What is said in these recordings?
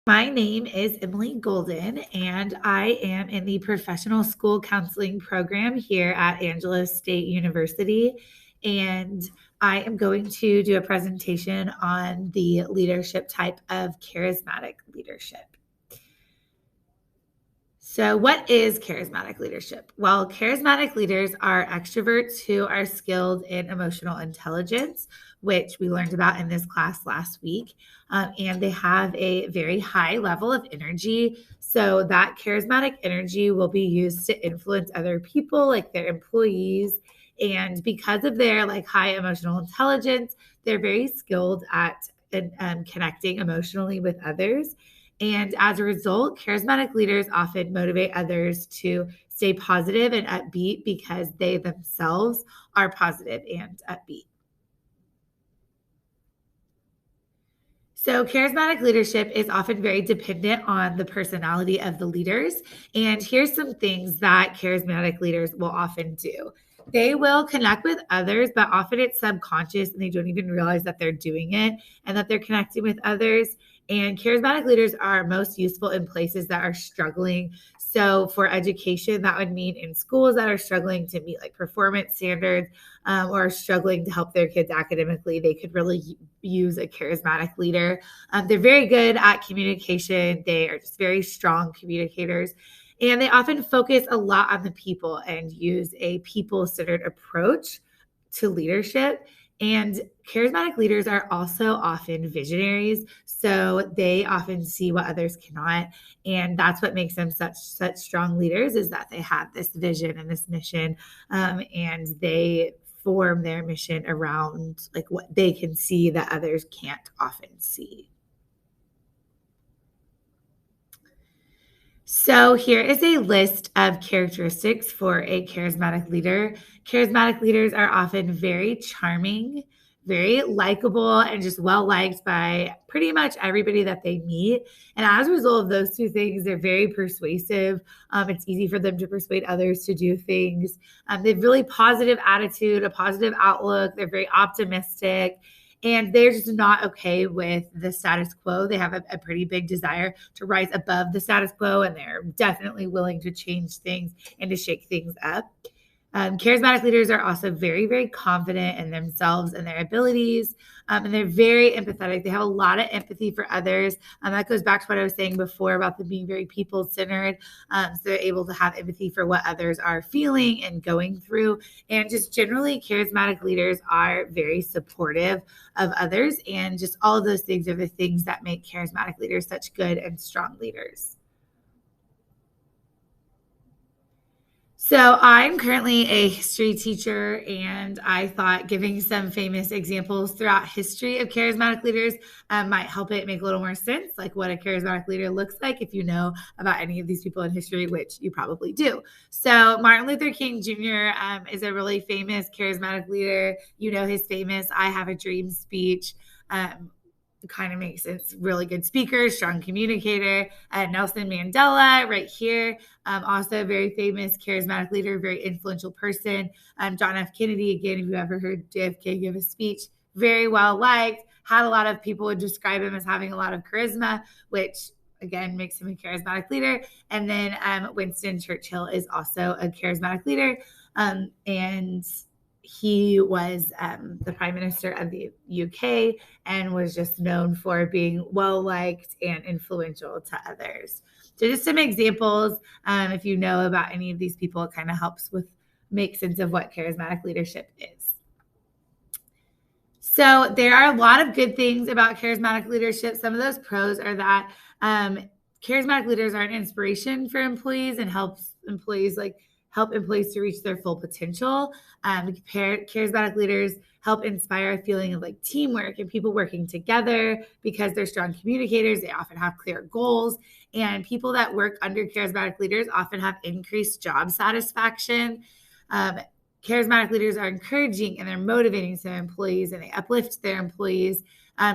My name is Emily Golden, and I am in the professional school counseling program here at Angelo State University. And I am going to do a presentation on the leadership type of charismatic leadership. So, what is charismatic leadership? Well, charismatic leaders are extroverts who are skilled in emotional intelligence, which we learned about in this class last week. And they have a very high level of energy. So, that charismatic energy will be used to influence other people, like their employees. And because of their high emotional intelligence, they're very skilled at connecting emotionally with others. And as a result, charismatic leaders often motivate others to stay positive and upbeat because they themselves are positive and upbeat. So, charismatic leadership is often very dependent on the personality of the leaders. And here's some things that charismatic leaders will often do. They will connect with others, but often it's subconscious and they don't even realize that they're doing it and that they're connecting with others. And charismatic leaders are most useful in places that are struggling. So, for education, that would mean in schools that are struggling to meet performance standards or struggling to help their kids academically, they could really use a charismatic leader. They're very good at communication. They are just very strong communicators. And they often focus a lot on the people and use a people centered approach to leadership. And charismatic leaders are also often visionaries. So they often see what others cannot. And that's what makes them such strong leaders, is that they have this vision and this mission. And they form their mission around what they can see that others can't often see. So here is a list of characteristics for a charismatic leader. Charismatic leaders are often very charming, very likable, and just well liked by pretty much everybody that they meet. And as a result of those two things, they're very persuasive. It's easy for them to persuade others to do things. They have really positive attitude, a positive outlook. They're very optimistic, and they're just not okay with the status quo. They have a pretty big desire to rise above the status quo, and they're definitely willing to change things and to shake things up. Charismatic leaders are also very, very confident in themselves and their abilities, and they're very empathetic. They have a lot of empathy for others. That goes back to what I was saying before about them being very people centered. So they're able to have empathy for what others are feeling and going through. And just generally, charismatic leaders are very supportive of others. And just all of those things are the things that make charismatic leaders such good and strong leaders. So I'm currently a history teacher, and I thought giving some famous examples throughout history of charismatic leaders might help it make a little more sense, like what a charismatic leader looks like if you know about any of these people in history, which you probably do. So Martin Luther King Jr. Is a really famous charismatic leader. You know his famous "I Have a Dream" speech. Kind of makes sense. Really good speaker, strong communicator. Nelson Mandela, right here, also a very famous, charismatic leader, very influential person. John F. Kennedy, again, if you ever heard JFK give a speech, very well liked. Had a lot of people would describe him as having a lot of charisma, which again makes him a charismatic leader. And then Winston Churchill is also a charismatic leader, and he was the prime minister of the UK and was just known for being well liked and influential to others. So just some examples. If you know about any of these people, it kind of helps with make sense of what charismatic leadership is. So there are a lot of good things about charismatic leadership. Some of those pros are that charismatic leaders are an inspiration for employees and help employees to reach their full potential. Charismatic leaders help inspire a feeling of teamwork and people working together because they're strong communicators. They often have clear goals, and people that work under charismatic leaders often have increased job satisfaction. Charismatic leaders are encouraging and they're motivating to their employees, and they uplift their employees.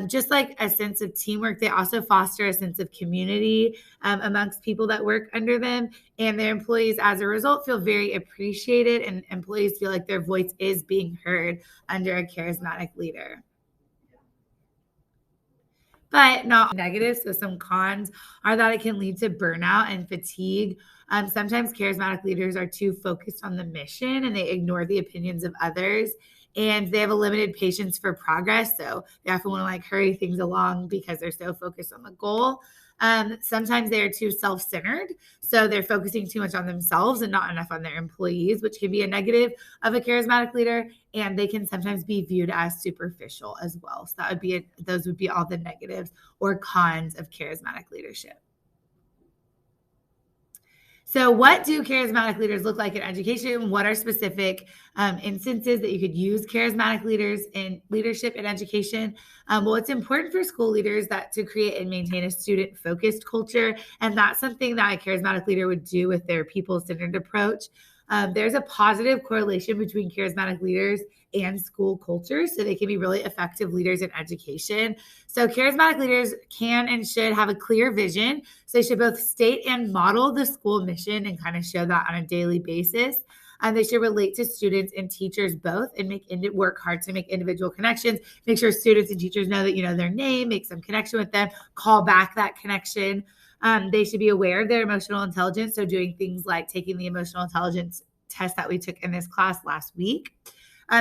Just like a sense of teamwork, they also foster a sense of community amongst people that work under them. And their employees, as a result, feel very appreciated, and employees feel like their voice is being heard under a charismatic leader. but not negative. So some cons are that it can lead to burnout and fatigue. Sometimes charismatic leaders are too focused on the mission and they ignore the opinions of others. And they have a limited patience for progress. So they often want to like hurry things along because they're so focused on the goal. Sometimes they are too self-centered. So they're focusing too much on themselves and not enough on their employees, which can be a negative of a charismatic leader. And they can sometimes be viewed as superficial as well. So that would be those would be all the negatives or cons of charismatic leadership. So, what do charismatic leaders look like in education? What are specific instances that you could use charismatic leaders in leadership in education? Well, it's important for school leaders that to create and maintain a student-focused culture, and that's something that a charismatic leader would do with their people-centered approach. There's a positive correlation between charismatic leaders and school culture, so they can be really effective leaders in education. So, charismatic leaders can and should have a clear vision. So, they should both state and model the school mission and kind of show that on a daily basis. They should relate to students and teachers both and work hard to make individual connections. Make sure students and teachers know that you know their name, make some connection with them, call back that connection. They should be aware of their emotional intelligence. So, doing things like taking the emotional intelligence test that we took in this class last week.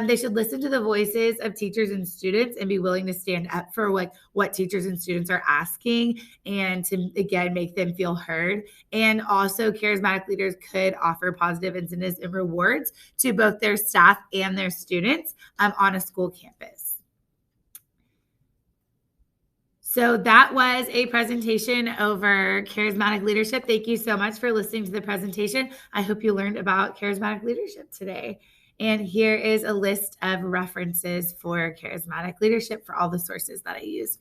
They should listen to the voices of teachers and students and be willing to stand up for what teachers and students are asking and to, again, make them feel heard. And also, charismatic leaders could offer positive incentives and rewards to both their staff and their students on a school campus. So that was a presentation over charismatic leadership. Thank you so much for listening to the presentation. I hope you learned about charismatic leadership today. And here is a list of references for charismatic leadership for all the sources that I used.